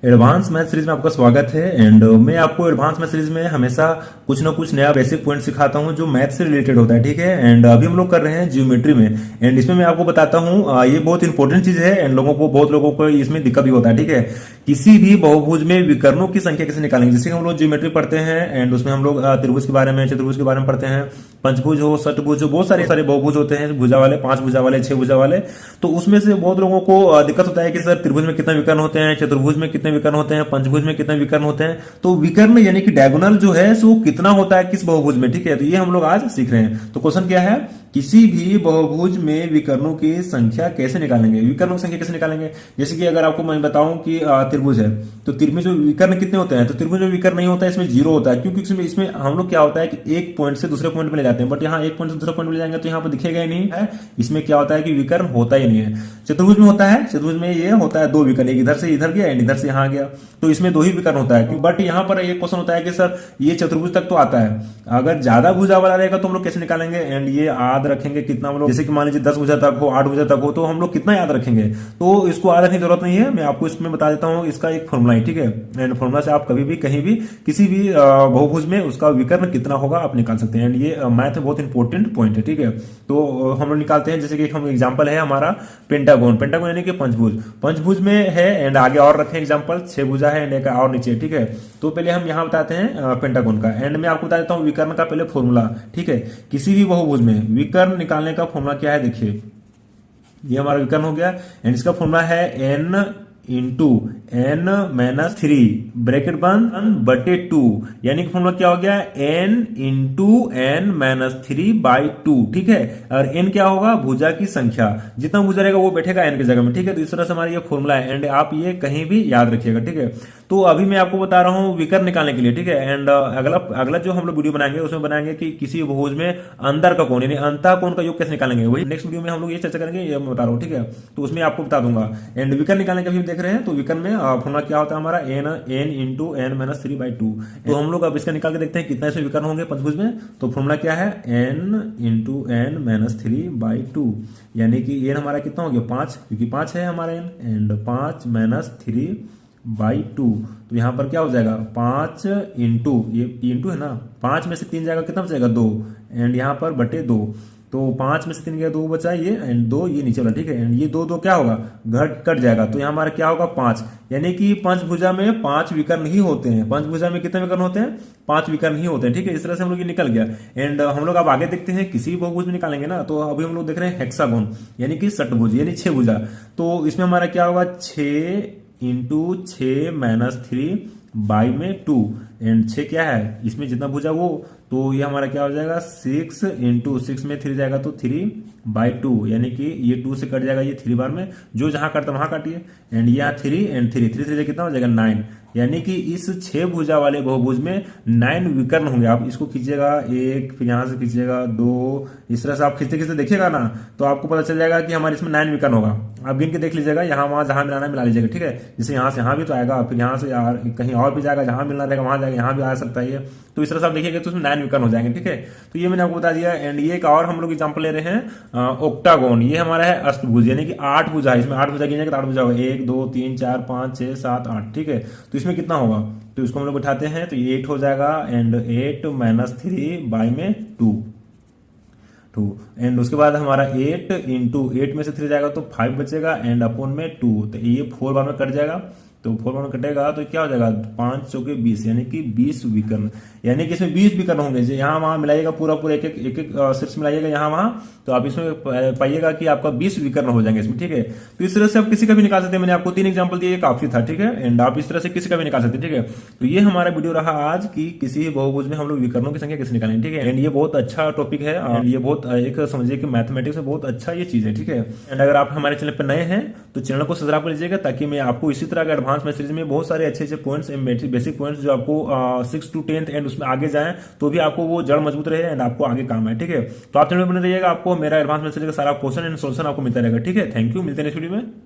Advance math series में आपका स्वागत है। एंड मैं आपको एडवांस मैथ सीरीज में हमेशा कुछ ना कुछ नया बेसिक पॉइंट सिखाता हूं जो मैथ से रिलेटेड होता है, ठीक है। एंड अभी हम लोग कर रहे हैं ज्योमेट्री में। एंड इसमें मैं आपको बताता हूं ये बहुत इंपॉर्टेंट चीज है एंड बहुत लोगों को इसमें दिक्कत भी होता है, ठीक है। किसी भी बहुभुज में विकर्णों की संख्या कैसे निकालेंगे, जैसे हम लोग ज्योमेट्री पढ़ते हैं एंड उसमें हम लोग त्रिभुज के बारे में, चतुर्भुज के बारे में पढ़ते हैं, पंचभुज हो, षटभुज हो, बहुत सारे सारे बहुभुज होते हैं, भुजा वाले, 5 भुजा वाले, 6 भुजा वाले। तो उसमें से बहुत लोगों को दिक्कत होता है कि सर त्रिभुज में कितने विकर्ण होते हैं, चतुर्भुज में कितने विकर्ण होते हैं, पंचभुज में कितने विकर्ण होते हैं। तो विकर्ण यानी कि डायगोनल जो है सो कितना होता है किस बहुभुज में, ठीक है। तो ये हम लोग आज सीख रहे हैं। तो क्वेश्चन क्या है, किसी भी बहुभुज में विकर्णों की संख्या कैसे निकालेंगे, विकर्णों की संख्या कैसे निकालेंगे। जैसे कि अगर आपको मैं बताऊं कि त्रिभुज है तो त्रिभुज में विकर्ण कितने होते हैं, तो त्रिभुज में विकर्ण नहीं होता है, इसमें 0 होता है, क्योंकि इसमें हम लोग क्या होता है कि एक पॉइंट से दूसरे पॉइंट में ले जाते हैं, बट यहाँ एक पॉइंट से दूसरे पॉइंट में ले जाएंगे तो यहाँ पर दिखेगा ही नहीं है। इसमें क्या होता है कि विकर्ण होता ही नहीं है। चतुर्भुज में होता है, चतुर्भुज में ये होता है 2 विकर्ण, एक इधर से इधर गया एंड इधर से यहाँ गया, तो इसमें 2 ही विकर्ण होता है। बट यहाँ पर एक क्वेश्चन होता है कि सर ये चतुर्भुज तक तो आता है, अगर ज्यादा भुजा वाला रहेगा तो हम लोग कैसे निकालेंगे। एंड ये याद रखेंगे कितना हम लोग, जैसे कि मान लीजिए 10 भुजा तक हो, 8 भुजा तक हो, तो हम लोग कितना याद रखेंगे। तो इसको याद रखने की जरूरत नहीं है, मैं आपको इसमें बता देता हूँ इसका एक फॉर्मूला है, ठीक है। एंड फॉर्मूला से आप कभी भी कहीं भी किसी भी बहुभुज में उसका विकर्ण कितना होगा आप निकाल सकते हैं। एंड ये मैथ बहुत इंपॉर्टेंट पॉइंट है, ठीक है। तो हम लोग निकालते हैं, जैसे कि हम एग्जांपल है हमारा पेंटागोन, पेंटागोन यानी कि पंचभुज, पंचभुज में है एंड आगे और रखें एग्जांपल 6 भुजा है एंड एक और नीचे, ठीक है। तो पहले हम यहाँ बताते हैं पेंटागोन का, एंड मैं आपको बता देता हूँ विकर्ण का पहले फॉर्मूला, ठीक है। किसी भी बहुभुज में विकर्ण निकालने का फॉर्मूला क्या है, देखिए ये हमारा विकर्ण हो गया एंड इसका फॉर्मूला है n into n minus 3 bracket बंद बटे 2, यानी कि फॉर्मूला क्या हो गया, n इंटू एन माइनस 3/2, ठीक है। और n क्या होगा, भुजा की संख्या, जितना भुजा रहेगा वो बैठेगा n की जगह में, ठीक है। तो इस तरह से हमारा ये फॉर्मूला है एंड आप ये कहीं भी याद रखिएगा, ठीक है। तो अभी मैं आपको बता रहा हूँ विकर्ण निकालने के लिए, ठीक है। एंड अगला जो हम लोग वीडियो बनाएंगे उसमें बनाएंगे कि किसी बहुभुज में अंदर का कोण यानी अंतः कोण का योग कैसे निकालेंगे, वही नेक्स्ट वीडियो में हम लोग ये चर्चा करेंगे, ये मैं बता रहा हूँ, ठीक है। तो उसमें आपको बता दूंगा। एंड विकर्ण निकालने का भी देख रहे हैं, तो विकर्ण में फॉर्मूला क्या होता है हमारा, n इंटू एन माइनस 3/2। तो हम लोग अब इसका निकाल के देखते हैं कितना इसमें विकर्ण होंगे पंचभुज में। तो फॉर्मूला क्या है, n इंटू एन माइनस 3/2, यानी कि n हमारा कितना हो गया 5, क्योंकि 5 है हमारा n, एंड 5 माइनस 3/2। तो यहां पर क्या हो जाएगा 5 इंटू, ये इंटू है ना, 5 में से 3 जाएगा कितना बचेगा 2, एंड यहाँ पर बटे 2। तो 5 में से 3 गया 2 बचा ये एंड 2 ये नीचे वाला, ठीक है। एंड ये 2 क्या होगा, कट जाएगा, तो यहाँ हमारा क्या होगा 5, यानी कि पंचभुजा में 5 विकर्ण ही होते हैं। पंचभुजा में कितने विकर्ण होते हैं, 5 विकर्ण ही होते हैं, ठीक है। इस तरह से हम लोग ये निकल गया। एंड हम लोग अब आगे देखते हैं किसी भी बहुभुज में निकालेंगे ना, तो अभी हम लोग देख रहे हैं हेक्सागोन यानी कि षटभुज यानी 6 भुजा। तो इसमें हमारा क्या होगा 6 इंटू 6 माइनस 3/2, एंड 6 क्या है इसमें जितना भुजा वो, तो ये हमारा क्या हो जाएगा 6 इंटू 6 में 3 जाएगा तो 3/2, यानी कि ये 2 से कट जाएगा, ये 3 बार में जो जहां कटता वहां काटिए। एंड यहाँ 3 एंड 3 कितना हो जाएगा 9, यानी कि इस 6 भुजा वाले बहुभुज में 9 विकर्ण होंगे। आप इसको खींचिएगा 1, फिर यहां से खींचिएगा 2, इस तरह से आप खींचते खींचते देखिएगा ना, तो आपको पता चल जाएगा कि हमारे इसमें 9 विकर्ण होगा। आप गिन के देख लीजिएगा, यहाँ वहां जहां मिलाना मिला लीजिएगा, ठीक है। जैसे यहाँ से यहाँ भी तो आएगा, फिर यहाँ से कहीं और भी जाएगा, जहां मिलना रहेगा वहां जाएगा, यहाँ भी आ सकता है ये। तो इस तरह से आप देखिएगा तो उसमें 9 विकर्ण हो जाएंगे, ठीक है। तो ये मैंने आपको बता दिया। एंड ये एक और हम लोग एग्जाम्पल ले रहे हैं ऑक्टागोन, ये हमारा है अष्टभुज यानी कि 8 भुजा है, इसमें 8 भुजा गिनेगा तो 8 भुजा होगा, 1 2 3 4 5 6 7 8, ठीक है। तो इसमें कितना होगा, तो इसको हम लोग उठाते हैं तो ये 8 हो जाएगा एंड 8 माइनस 3/2 एंड उसके बाद हमारा 8 इंटू 8 में से 3 जाएगा तो 5 बचेगा एंड अपॉन में 2, तो ये 4 बार में कट जाएगा। तो 4 बार में कटेगा तो क्या हो जाएगा 5 चौके 20, यानी कि 20 विकर्ण, यानी कि इसमें 20 विकर्ण होंगे। यहाँ वहां मिलाइएगा पूरा एक एक सिर्फ मिलाइएगा यहाँ वहां, तो आप इसमें पाइएगा कि आपका 20 विकर्ण हो जाएंगे इसमें, ठीक है। तो इस तरह से आप किसी का भी निकाल सकते हैं, मैंने आपको 3 एग्जांपल दिए, काफी था, ठीक है। एंड आप इस तरह से किसी का भी निकाल सकते हैं, ठीक है। तो ये हमारा वीडियो रहा आज की किसी बहुभुज में हम लोग विकर्णों की संख्या कैसे निकालेंगे, ठीक है। एंड ये बहुत अच्छा टॉपिक है एंड ये बहुत एक समझिए कि मैथमेटिक्स में बहुत अच्छा ये चीज है, ठीक है। एंड अगर आप हमारे चैनल पर नए हैं तो चैनल को सब्सक्राइब कर लीजिएगा, ताकि मैं आपको इसी तरह का एडवांस मैथ सीरीज में बहुत सारे अच्छे पॉइंट्स बेसिक पॉइंट्स जो आपको 6 to 10th एंड उसमें आगे जाए तो भी आपको वो जड़ मजबूत रहे एंड आपको आगे काम है, ठीक है। तो आप चैनल पर बने रहिएगा, आपको मेरा एडवांस मैथ सीरीज का सारा क्वेश्चन एंड सोल्यूशन आपको मिलता रहेगा, ठीक है। थैंक यू, मिलते हैं नेक्स्ट वीडियो में।